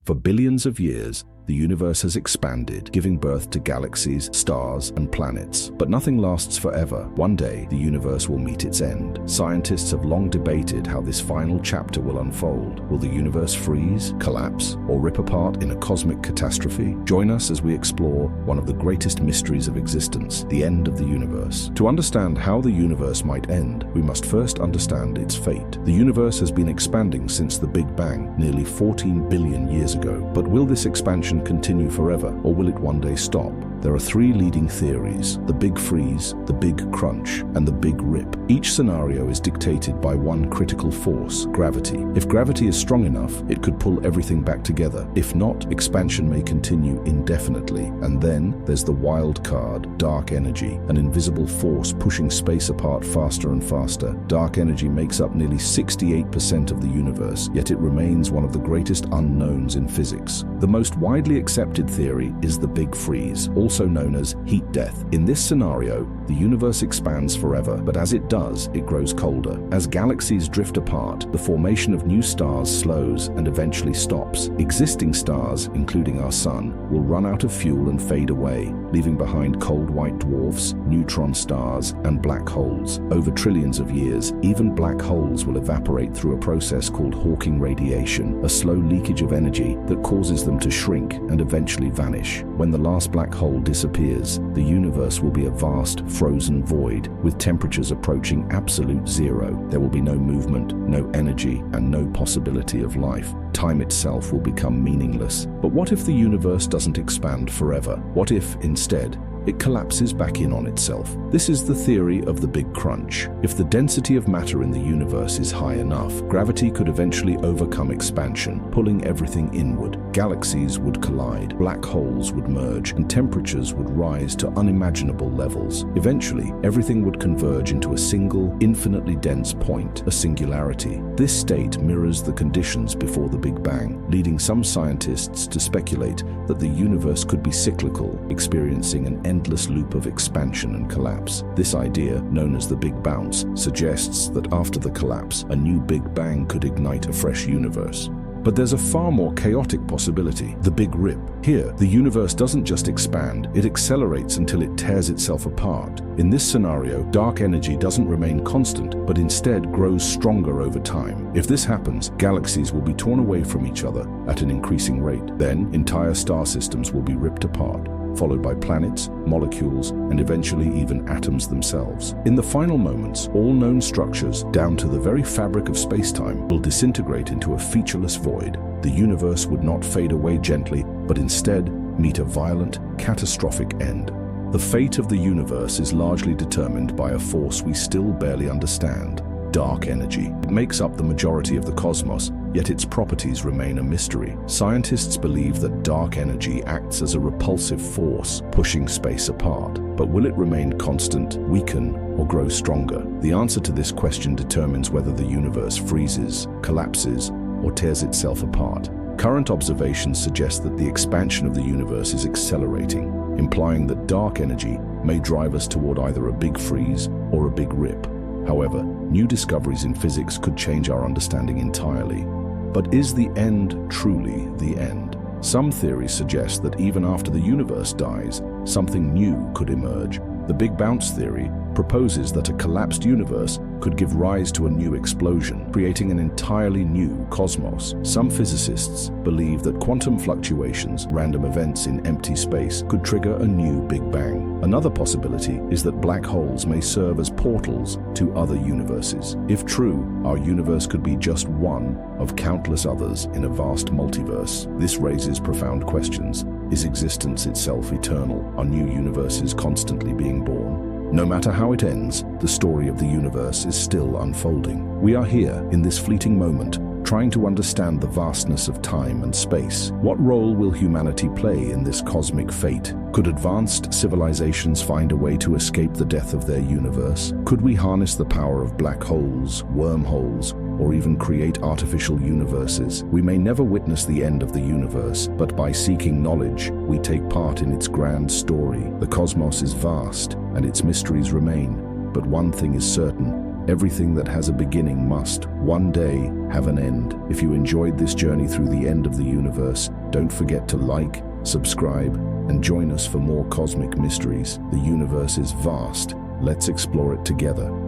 For billions of years, the universe has expanded, giving birth to galaxies, stars, and planets. But nothing lasts forever. One day, the universe will meet its end. Scientists have long debated how this final chapter will unfold. Will the universe freeze, collapse, or rip apart in a cosmic catastrophe? Join us as we explore one of the greatest mysteries of existence, the end of the universe. To understand how the universe might end, we must first understand its fate. The universe has been expanding since the Big Bang, nearly 14 billion years ago. But will this expansion continue forever, or will it one day stop? There are three leading theories: the Big Freeze, the Big Crunch, and the Big Rip. Each scenario is dictated by one critical force: gravity. If gravity is strong enough, it could pull everything back together. If not, expansion may continue indefinitely. And then there's the wild card: dark energy, an invisible force pushing space apart faster and faster. Dark energy makes up nearly 68% of the universe, yet it remains one of the greatest unknowns in physics. The most widely accepted theory is the Big Freeze, also known as heat death. In this scenario, the universe expands forever, but as it does, it grows colder. As galaxies drift apart, the formation of new stars slows and eventually stops. Existing stars, including our sun, will run out of fuel and fade away, leaving behind cold white dwarfs, neutron stars, and black holes. Over trillions of years, even black holes will evaporate through a process called Hawking radiation, a slow leakage of energy that causes them to shrink and eventually vanish. When the last black hole disappears, the universe will be a vast, frozen void, with temperatures approaching absolute zero. There will be no movement, no energy, and no possibility of life. Time itself will become meaningless. But what if the universe doesn't expand forever? What if, instead, it collapses back in on itself? This is the theory of the Big Crunch. If the density of matter in the universe is high enough, gravity could eventually overcome expansion, pulling everything inward. Galaxies would collide, black holes would merge, and temperatures would rise to unimaginable levels. Eventually, everything would converge into a single, infinitely dense point, a singularity. This state mirrors the conditions before the Big Bang, leading some scientists to speculate that the universe could be cyclical, experiencing an endless loop of expansion and collapse. This idea, known as the Big Bounce, suggests that after the collapse, a new Big Bang could ignite a fresh universe. But there's a far more chaotic possibility: the Big Rip. Here, the universe doesn't just expand, it accelerates until it tears itself apart. In this scenario, dark energy doesn't remain constant, but instead grows stronger over time. If this happens, galaxies will be torn away from each other at an increasing rate. Then, entire star systems will be ripped apart, followed by planets, molecules, and eventually even atoms themselves. In the final moments, all known structures, down to the very fabric of space-time, will disintegrate into a featureless void. The universe would not fade away gently, but instead meet a violent, catastrophic end. The fate of the universe is largely determined by a force we still barely understand: dark energy. It makes up the majority of the cosmos, yet its properties remain a mystery. Scientists believe that dark energy acts as a repulsive force, pushing space apart. But will it remain constant, weaken, or grow stronger? The answer to this question determines whether the universe freezes, collapses, or tears itself apart. Current observations suggest that the expansion of the universe is accelerating, implying that dark energy may drive us toward either a big freeze or a big rip. However, new discoveries in physics could change our understanding entirely. But is the end truly the end? Some theories suggest that even after the universe dies, something new could emerge. The Big Bounce theory proposes that a collapsed universe could give rise to a new explosion, creating an entirely new cosmos. Some physicists believe that quantum fluctuations, random events in empty space, could trigger a new Big Bang. Another possibility is that black holes may serve as portals to other universes. If true, our universe could be just one of countless others in a vast multiverse. This raises profound questions. Is existence itself eternal? Are new universes constantly being born? No matter how it ends, the story of the universe is still unfolding. We are here, in this fleeting moment, trying to understand the vastness of time and space. What role will humanity play in this cosmic fate? Could advanced civilizations find a way to escape the death of their universe? Could we harness the power of black holes, wormholes, or even create artificial universes? We may never witness the end of the universe, but by seeking knowledge, we take part in its grand story. The cosmos is vast, and its mysteries remain. But one thing is certain: Everything that has a beginning must, one day, have an end. If you enjoyed this journey through the end of the universe, don't forget to like, subscribe, and join us for more cosmic mysteries. The universe is vast. Let's explore it together.